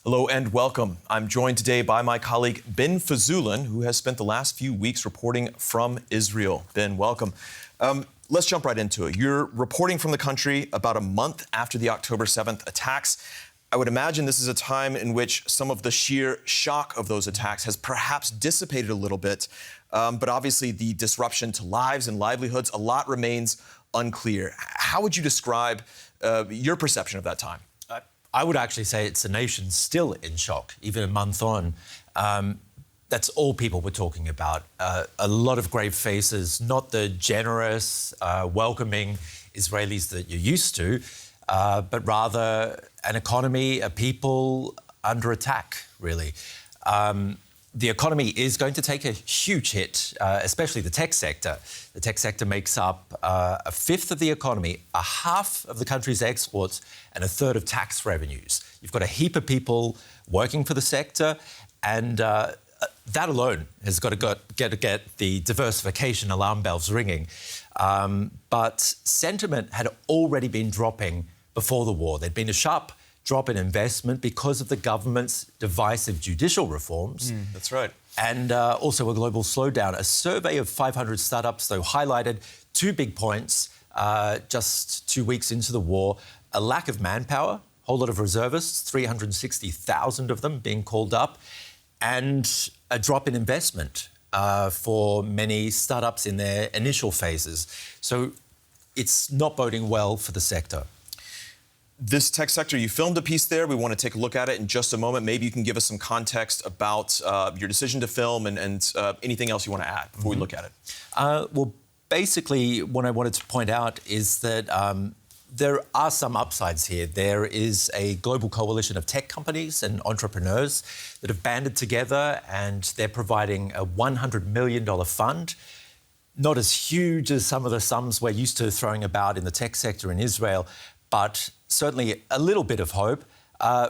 Hello and welcome. I'm joined today by my colleague Ben Fazulin, who has spent the last few weeks reporting from Israel. Ben, welcome. Let's jump right into it. You're reporting from the country about a month after the October 7th attacks. I would imagine this is a time in which some of the sheer shock of those attacks has perhaps dissipated a little bit, but obviously the disruption to lives and livelihoods, a lot remains unclear. How would you describe your perception of that time? I would actually say it's a nation still in shock, even a month on. That's all people were talking about. A lot of grave faces, not the generous, welcoming Israelis that you're used to, but rather an economy, a people under attack, really. The economy is going to take a huge hit, especially the tech sector. The tech sector makes up a fifth of the economy, a half of the country's exports, and a third of tax revenues. You've got a heap of people working for the sector, and that alone has got to get the diversification alarm bells ringing. But sentiment had already been dropping before the war. There'd been a sharp drop in investment because of the government's divisive judicial reforms. That's right. And also a global slowdown. A survey of 500 startups, though, highlighted two big points just 2 weeks into the war. A lack of manpower, a whole lot of reservists, 360,000 of them being called up, and a drop in investment for many startups in their initial phases. So it's not boding well for the sector. This tech sector, you filmed a piece there. We want to take a look at it in just a moment. Maybe you can give us some context about your decision to film and anything else you want to add before we look at it. Well, basically, what I wanted to point out is that there are some upsides here. There is a global coalition of tech companies and entrepreneurs that have banded together, and they're providing a $100 million fund. Not as huge as some of the sums we're used to throwing about in the tech sector in Israel, but certainly a little bit of hope.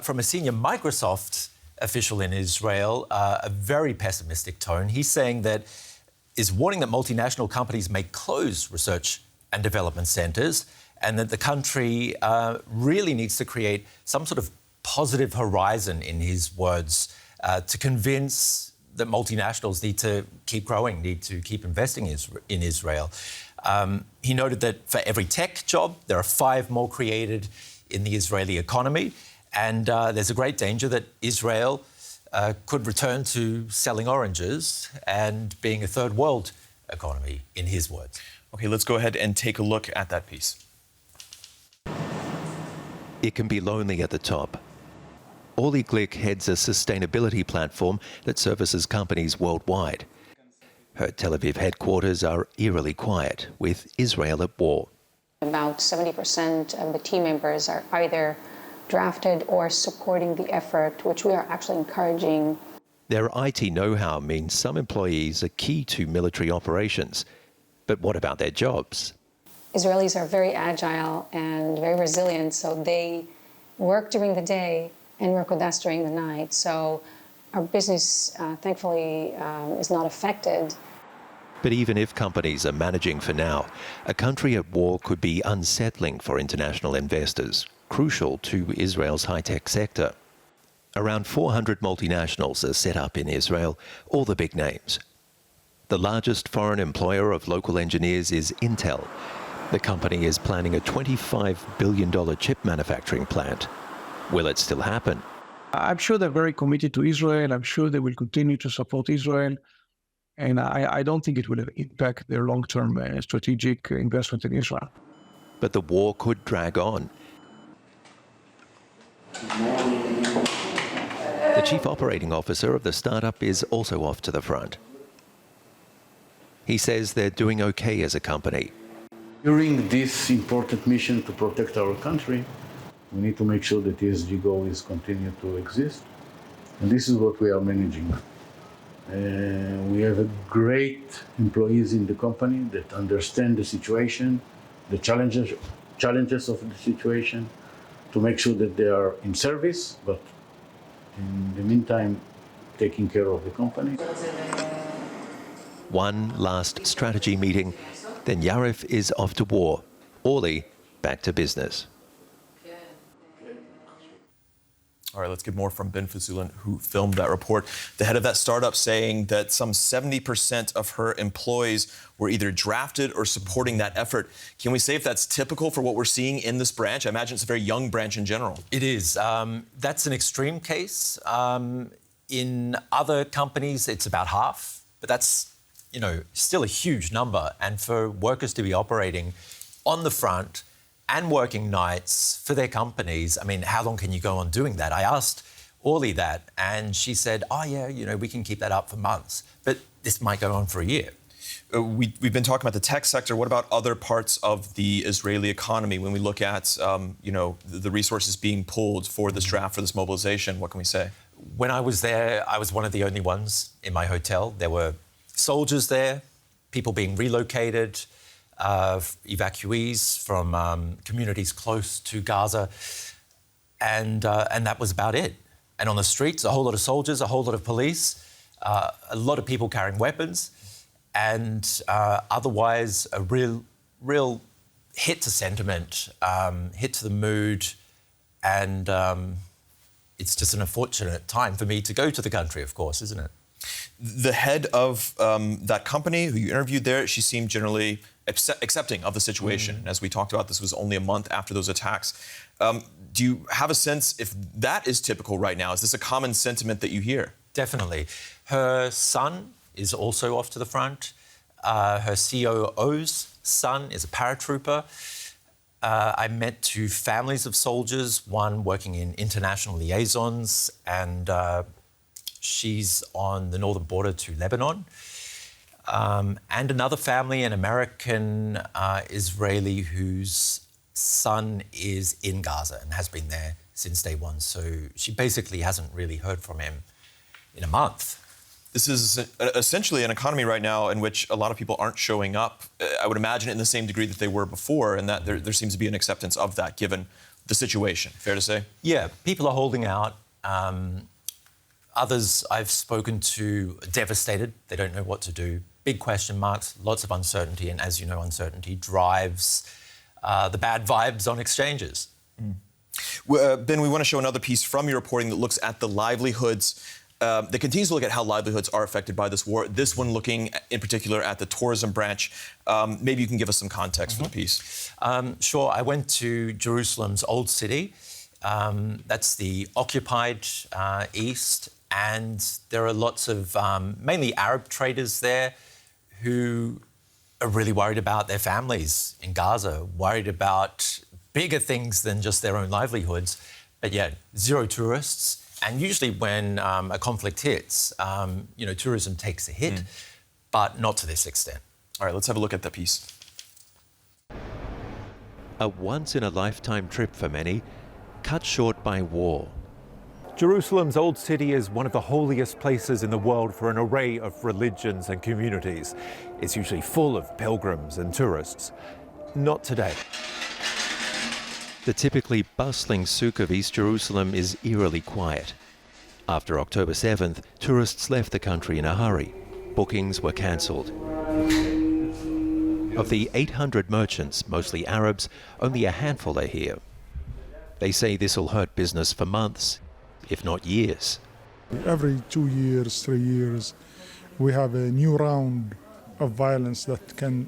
From a senior Microsoft official in Israel, a very pessimistic tone. He's saying that is warning that multinational companies may close research and development centres, and that the country really needs to create some sort of positive horizon, in his words, to convince that multinationals need to keep growing, need to keep investing in Israel. He noted that for every tech job, there are 5 more created in the Israeli economy, and there's a great danger that Israel could return to selling oranges and being a third world economy, in his words. Okay, let's go ahead and take a look at that piece. It can be lonely at the top. Orly Glick heads a sustainability platform that services companies worldwide. Her Tel Aviv headquarters are eerily quiet, with Israel at war. About 70% of the team members are either drafted or supporting the effort, which we are actually encouraging. Their IT know-how means some employees are key to military operations. But what about their jobs? Israelis are very agile and very resilient, so they work during the day and work with us during the night. So our business, thankfully, is not affected. But even if companies are managing for now, a country at war could be unsettling for international investors, crucial to Israel's high-tech sector. Around 400 multinationals are set up in Israel, all the big names. The largest foreign employer of local engineers is Intel. The company is planning a $25 billion chip manufacturing plant. Will it still happen? I'm sure they're very committed to Israel. I'm sure they will continue to support Israel. And I don't think it will impact their long-term strategic investment in Israel. But the war could drag on. The chief operating officer of the startup is also off to the front. He says they're doing okay as a company. During this important mission to protect our country, we need to make sure that ESG goals continue to exist. And this is what we are managing. We have great employees in the company that understand the situation, the challenges of the situation, to make sure that they are in service, but in the meantime, taking care of the company. One last strategy meeting, then Yarif is off to war. Orly back to business. All right, let's get more from Ben Fazoulan, who filmed that report. The head of that startup saying that some 70% of her employees were either drafted or supporting that effort. Can we say if that's typical for what we're seeing in this branch? I imagine it's a very young branch in general. It is. That's an extreme case. In other companies, it's about half, but that's, still a huge number. And for workers to be operating on the front and working nights for their companies, how long can you go on doing that? I asked Orly that, and she said, we can keep that up for months, but this might go on for a year. We've been talking about the tech sector. What about other parts of the Israeli economy? When we look at, the resources being pulled for this draft, for this mobilization, what can we say? When I was there, I was one of the only ones in my hotel. There were soldiers there, people being relocated, evacuees from communities close to Gaza, and that was about it. And on the streets, a whole lot of soldiers, a whole lot of police, a lot of people carrying weapons, and otherwise a real hit to sentiment, hit to the mood, and it's just an unfortunate time for me to go to the country, of course, isn't it? The head of that company who you interviewed there, she seemed generally accepting of the situation. As we talked about, this was only a month after those attacks. Do you have a sense if that is typical right now? Is this a common sentiment that you hear? Definitely. Her son is also off to the front. Her COO's son is a paratrooper. I met two families of soldiers, one working in international liaisons, and she's on the northern border to Lebanon. And another family, an American Israeli whose son is in Gaza and has been there since day one. So she basically hasn't really heard from him in a month. This is essentially an economy right now in which a lot of people aren't showing up, I would imagine, in the same degree that they were before, and that there seems to be an acceptance of that given the situation. Fair to say? Yeah, people are holding out. Others I've spoken to are devastated. They don't know what to do. Big question marks, lots of uncertainty, and as you know, uncertainty drives the bad vibes on exchanges. Ben, we want to show another piece from your reporting that looks at the livelihoods, that continues to look at how livelihoods are affected by this war. This one looking in particular at the tourism branch. Maybe you can give us some context for the piece. Sure. I went to Jerusalem's Old City. That's the occupied east, and there are lots of mainly Arab traders there who are really worried about their families in Gaza, worried about bigger things than just their own livelihoods. But yeah, zero tourists. And usually when a conflict hits, tourism takes a hit, but not to this extent. All right, let's have a look at that piece. A once-in-a-lifetime trip for many, cut short by war. Jerusalem's Old City is one of the holiest places in the world for an array of religions and communities. It's usually full of pilgrims and tourists. Not today. The typically bustling souk of East Jerusalem is eerily quiet. After October 7th, tourists left the country in a hurry. Bookings were cancelled. Of the 800 merchants, mostly Arabs, only a handful are here. They say this will hurt business for months, if not years. Every 2 years, 3 years, we have a new round of violence that can,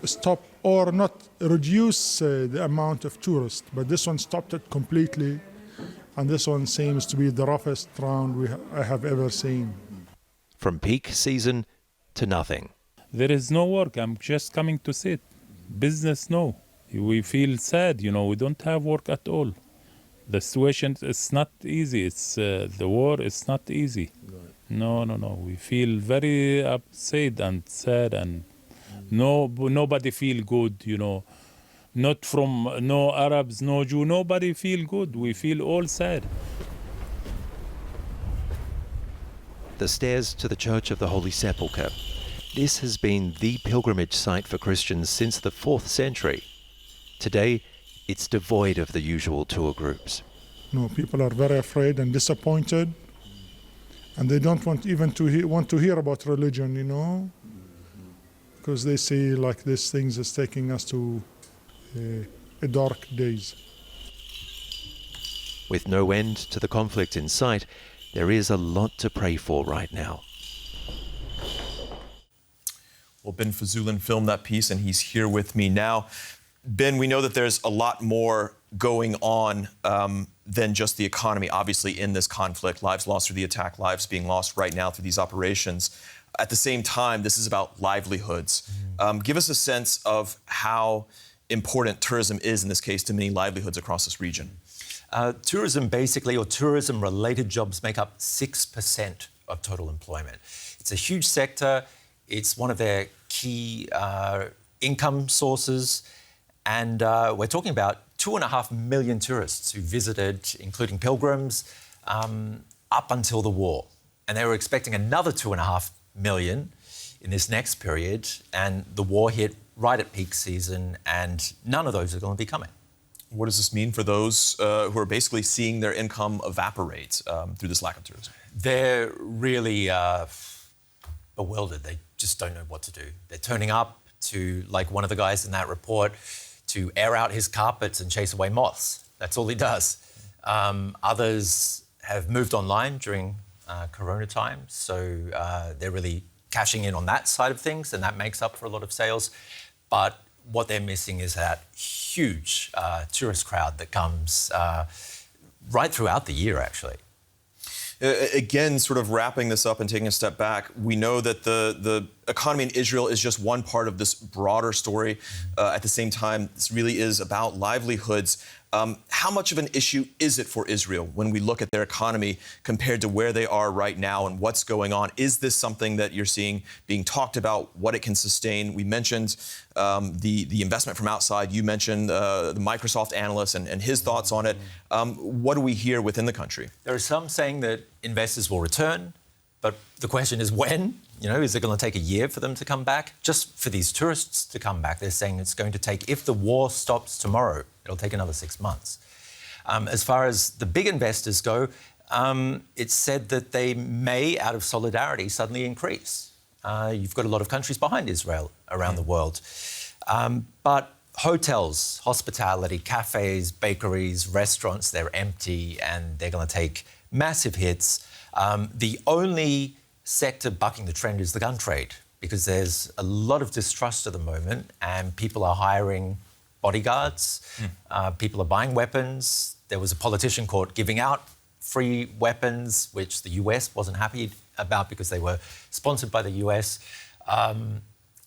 stop or not reduce the amount of tourists. But this one stopped it completely, and this one seems to be the roughest round I have ever seen. From peak season to nothing. There is no work. I'm just coming to sit. Business, no. We feel sad, we don't have work at all. The situation is not easy. It's the war is not easy. No. We feel very upset and sad, and nobody feel good, Not from no Arabs, no Jew. Nobody feel good. We feel all sad. The stairs to the Church of the Holy Sepulchre. This has been the pilgrimage site for Christians since the 4th century. Today, it's devoid of the usual tour groups. People are very afraid and disappointed, and they don't want even to hear about religion, because they see like these things is taking us to a dark days. With no end to the conflict in sight, there is a lot to pray for right now. Well, Ben Fazulin filmed that piece, and he's here with me now. Ben, we know that there's a lot more going on than just the economy, obviously, in this conflict. Lives lost through the attack, lives being lost right now through these operations. At the same time, this is about livelihoods. Give us a sense of how important tourism is, in this case, to many livelihoods across this region. Tourism, basically, or tourism-related jobs make up 6% of total employment. It's a huge sector. It's one of their key income sources. And we're talking about 2.5 million tourists who visited, including pilgrims, up until the war. And they were expecting another 2.5 million in this next period. And the war hit right at peak season, and none of those are going to be coming. What does this mean for those who are basically seeing their income evaporate through this lack of tourism? They're really bewildered. They just don't know what to do. They're turning up to, like one of the guys in that report, to air out his carpets and chase away moths. That's all he does. Others have moved online during Corona time, so they're really cashing in on that side of things, and that makes up for a lot of sales. But what they're missing is that huge tourist crowd that comes right throughout the year, actually. Again, sort of wrapping this up and taking a step back, we know that the economy in Israel is just one part of this broader story. At the same time, this really is about livelihoods. How much of an issue is it for Israel when we look at their economy compared to where they are right now and what's going on? Is this something that you're seeing being talked about, what it can sustain? We mentioned the investment from outside. You mentioned the Microsoft analyst and his thoughts on it. What do we hear within the country? There are some saying that investors will return, but the question is when? You know, is it going to take a year for them to come back? Just for these tourists to come back, they're saying it's going to take, if the war stops tomorrow, it'll take another 6 months. As far as the big investors go, it's said that they may, out of solidarity, suddenly increase. You've got a lot of countries behind Israel around the world. But hotels, hospitality, cafes, bakeries, restaurants, they're empty and they're going to take massive hits. The only sector bucking the trend is the gun trade, because there's a lot of distrust at the moment and people are hiring bodyguards, people are buying weapons. There was a politician caught giving out free weapons, which the US wasn't happy about because they were sponsored by the US.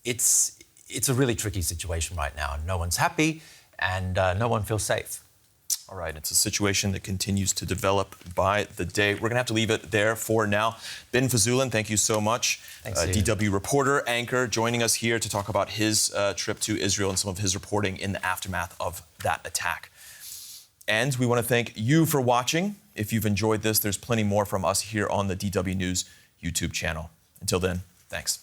It's a really tricky situation right now. No one's happy and no one feels safe. All right, it's a situation that continues to develop by the day. We're going to have to leave it there for now. Ben Fazulin, thank you so much. Thanks, DW reporter, anchor, joining us here to talk about his trip to Israel and some of his reporting in the aftermath of that attack. And we want to thank you for watching. If you've enjoyed this, there's plenty more from us here on the DW News YouTube channel. Until then, thanks.